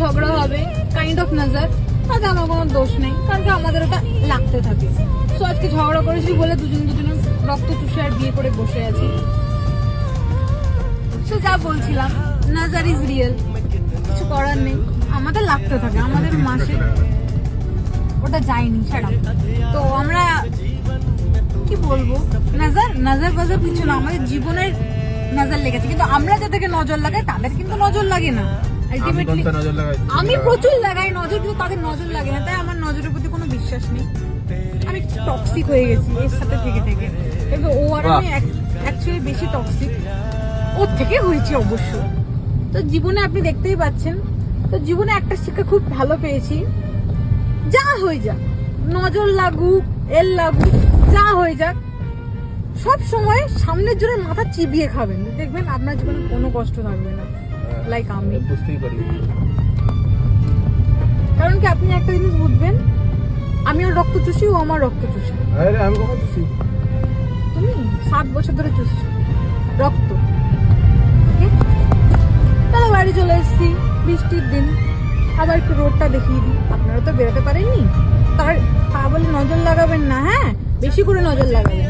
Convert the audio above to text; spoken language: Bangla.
ঝগড়া হবে, কাইন্ড অফ নজর, তাতে আমার কোনো দোষ নেই, কারণ কি আমাদের ওটা লাগতে থাকে। সো আজকে ঝগড়া করেছি বলে দুজনের রক্ত চুষে আর বিয়ে করে বসে আছি। সো যা বলছিলাম, নজর ইজ রিয়েল, কিছু করার নেই, আমাদের লাগতে থাকে, আমাদের মাসে ওটা যায়নি ছাড়া। তো আমরা কি বলবো, নজর বাজার কিছু না, আমাদের জীবনের নজর লেগেছে, কিন্তু আমরা যাদেরকে নজর লাগাই তাদের কিন্তু নজর লাগে না। আলটিমেটলি আমি প্রচুর লাগাই নজর, কিন্তু তাদের নজর লাগে না, তাই আমার নজরের প্রতি কোনো বিশ্বাস নেই। আমি টক্সিক হয়ে গেছি এর সাথে থেকে থেকে, কিন্তু ও আর আমি অ্যাকচুয়ালি বেশি টক্সিক ওর থেকে হয়েছি অবশ্য। তো জীবনে আপনি দেখতেই পাচ্ছেন, তো জীবনে একটা শিক্ষা খুব ভালো পেয়েছি, যা হয়ে যাক, নজর লাগুক এর লাগুক, যা হয়ে যাক, সব সময় সামনের জন্য মাথা চিবিয়ে খাবেন, দেখবেন আপনার জীবনে কোনো কষ্ট থাকবে না। লাইক আমি বুঝতেই পারি, কারণ কি আপনি একটা জিনিস বুঝবেন, আমি ওর রক্ত চুষি, ও আমার রক্ত চুষি। আরে আমি কখন চুষি? তুমি 7 বছর ধরে চুষছো রক্ত। তাহলে বাড়ি চলে এসেছি, বৃষ্টির দিন, আবার একটু রোডটা দেখিয়ে দিই, আপনারা তো বেরোতে পারেননি, তা বলে নজর লাগাবেন না, হ্যাঁ বেশি করে নজর লাগাবেন।